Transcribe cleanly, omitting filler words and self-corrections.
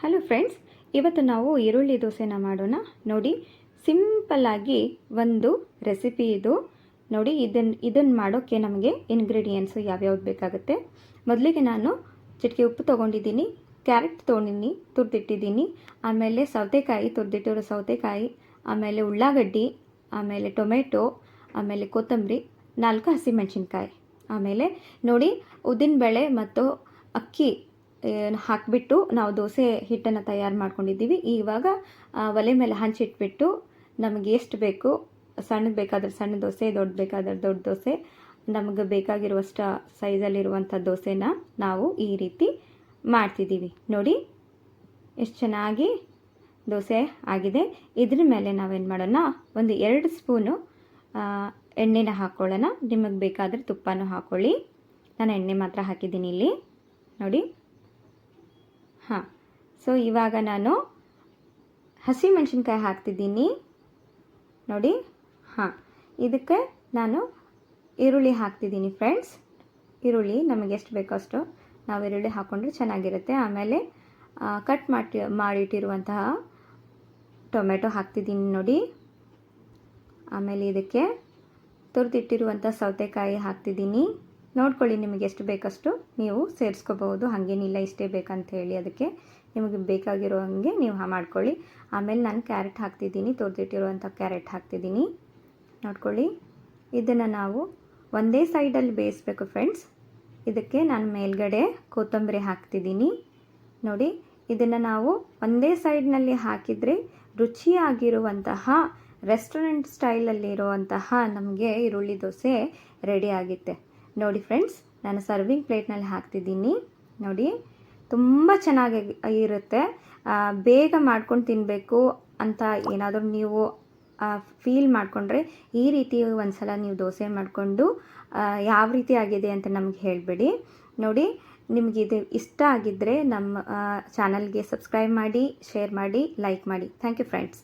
Hello friends, ಇವತ್ತು ನಾವು ಈರುಳ್ಳಿ ದೋಸೆನ ಮಾಡೋಣ. ನೋಡಿ, ಸಿಂಪಲ್ಲಾಗಿ ಒಂದು ರೆಸಿಪಿ ಇದು. ನೋಡಿ, ಇದನ್ನು ಮಾಡೋಕ್ಕೆ ನಮಗೆ ಇಂಗ್ರೀಡಿಯೆಂಟ್ಸು ಯಾವ್ಯಾವ್ದು ಬೇಕಾಗುತ್ತೆ. ಮೊದಲಿಗೆ ನಾನು ಚಿಟಿಕೆ ಉಪ್ಪು ತೊಗೊಂಡಿದ್ದೀನಿ, ಕ್ಯಾರೆಟ್ ತೊಗೊಂಡಿದ್ದೀನಿ, ತುರಿದಿಟ್ಟಿದ್ದೀನಿ, ಆಮೇಲೆ ಸೌತೆಕಾಯಿ, ತುರಿದಿಟ್ಟಿರೋ ಸೌತೆಕಾಯಿ, ಆಮೇಲೆ ಉಳ್ಳಾಗಡ್ಡಿ, ಆಮೇಲೆ ಟೊಮೆಟೊ, ಆಮೇಲೆ ಕೊತ್ತಂಬರಿ, 4 ಹಸಿಮೆಣಸಿನ್ಕಾಯಿ. ಆಮೇಲೆ ನೋಡಿ, ಉದ್ದಿನಬೇಳೆ ಮತ್ತು ಅಕ್ಕಿ ಹಾಕಿಬಿಟ್ಟು ನಾವು ದೋಸೆ ಹಿಟ್ಟನ್ನು ತಯಾರು ಮಾಡ್ಕೊಂಡಿದ್ದೀವಿ. ಇವಾಗ ಒಲೆ ಮೇಲೆ ಹಂಚಿಟ್ಬಿಟ್ಟು ನಮಗೆ ಎಷ್ಟು ಬೇಕು, ಸಣ್ಣದು ಬೇಕಾದರೆ ಸಣ್ಣ ದೋಸೆ, ದೊಡ್ಡ ಬೇಕಾದರೆ ದೊಡ್ಡ ದೋಸೆ, ನಮಗೆ ಬೇಕಾಗಿರುವಷ್ಟು ಸೈಜಲ್ಲಿರುವಂಥ ದೋಸೆನ ನಾವು ಈ ರೀತಿ ಮಾಡ್ತಿದ್ದೀವಿ. ನೋಡಿ ಎಷ್ಟು ಚೆನ್ನಾಗಿ ದೋಸೆ ಆಗಿದೆ. ಇದ್ರ ಮೇಲೆ ನಾವೇನು ಮಾಡೋಣ, ಒಂದು 2 ಸ್ಪೂನು ಎಣ್ಣೆನ ಹಾಕ್ಕೊಳ್ಳೋಣ. ನಿಮಗೆ ಬೇಕಾದರೆ ತುಪ್ಪನೂ ಹಾಕ್ಕೊಳ್ಳಿ. ನಾನು ಎಣ್ಣೆ ಮಾತ್ರ ಹಾಕಿದ್ದೀನಿ ಇಲ್ಲಿ. ನೋಡಿ, ಹಾಂ. ಸೊ ಇವಾಗ ನಾನು ಹಸಿಮೆಣಸಿನ್ಕಾಯಿ ಹಾಕ್ತಿದ್ದೀನಿ. ನೋಡಿ, ಹಾಂ. ಇದಕ್ಕೆ ನಾನು ಈರುಳ್ಳಿ ಹಾಕ್ತಿದ್ದೀನಿ ಫ್ರೆಂಡ್ಸ್. ಈರುಳ್ಳಿ ನಮಗೆ ಎಷ್ಟು ಬೇಕೋ ಅಷ್ಟು ನಾವು ಈರುಳ್ಳಿ ಹಾಕ್ಕೊಂಡ್ರೆ ಚೆನ್ನಾಗಿರುತ್ತೆ. ಆಮೇಲೆ ಕಟ್ ಮಾಡಿಟ್ಟಿರುವಂತಹ ಟೊಮೆಟೊ ಹಾಕ್ತಿದ್ದೀನಿ ನೋಡಿ. ಆಮೇಲೆ ಇದಕ್ಕೆ ತುರಿದಿಟ್ಟಿರುವಂಥ ಸೌತೆಕಾಯಿ ಹಾಕ್ತಿದ್ದೀನಿ. ನೋಡ್ಕೊಳ್ಳಿ, ನಿಮಗೆ ಎಷ್ಟು ಬೇಕಷ್ಟು ನೀವು ಸೇರಿಸ್ಕೋಬಹುದು, ಹಾಗೇನಿಲ್ಲ ಇಷ್ಟೇ ಬೇಕಂತ ಹೇಳಿ. ಅದಕ್ಕೆ ನಿಮಗೆ ಬೇಕಾಗಿರೋ ಹಾಗೆ ನೀವು ಮಾಡ್ಕೊಳ್ಳಿ. ಆಮೇಲೆ ನಾನು ಕ್ಯಾರೆಟ್ ಹಾಕ್ತಿದ್ದೀನಿ, ತುರಿದಿಟ್ಟಿರುವಂಥ ಕ್ಯಾರೆಟ್ ಹಾಕ್ತಿದ್ದೀನಿ. ನೋಡ್ಕೊಳ್ಳಿ, ಇದನ್ನು ನಾವು ಒಂದೇ ಸೈಡಲ್ಲಿ ಬೇಯಿಸ್ಬೇಕು ಫ್ರೆಂಡ್ಸ್. ಇದಕ್ಕೆ ನಾನು ಮೇಲ್ಗಡೆ ಕೊತ್ತಂಬರಿ ಹಾಕ್ತಿದ್ದೀನಿ. ನೋಡಿ, ಇದನ್ನು ನಾವು ಒಂದೇ ಸೈಡ್ನಲ್ಲಿ ಹಾಕಿದರೆ ರುಚಿಯಾಗಿರುವಂತಹ ರೆಸ್ಟೋರೆಂಟ್ ಸ್ಟೈಲಲ್ಲಿರುವಂತಹ ನಮಗೆ ಈರುಳ್ಳಿ ದೋಸೆ ರೆಡಿ ಆಗುತ್ತೆ. ನೋಡಿ ಫ್ರೆಂಡ್ಸ್, ನಾನು ಸರ್ವಿಂಗ್ ಪ್ಲೇಟ್ನಲ್ಲಿ ಹಾಕ್ತಿದ್ದೀನಿ. ನೋಡಿ, ತುಂಬ ಚೆನ್ನಾಗಿ ಇರುತ್ತೆ. ಬೇಗ ಮಾಡ್ಕೊಂಡು ತಿನ್ನಬೇಕು ಅಂತ ಏನಾದರೂ ನೀವು ಫೀಲ್ ಮಾಡಿಕೊಂಡ್ರೆ ಈ ರೀತಿ ಒಂದು ಸಲ ನೀವು ದೋಸೆ ಮಾಡಿಕೊಂಡು ಯಾವ ರೀತಿ ಆಗಿದೆ ಅಂತ ನಮಗೆ ಹೇಳಿಬಿಡಿ. ನೋಡಿ, ನಿಮಗಿದು ಇಷ್ಟ ಆಗಿದ್ದರೆ ನಮ್ಮ ಚಾನಲ್ಗೆ ಸಬ್ಸ್ಕ್ರೈಬ್ ಮಾಡಿ, ಶೇರ್ ಮಾಡಿ, ಲೈಕ್ ಮಾಡಿ. Thank you friends.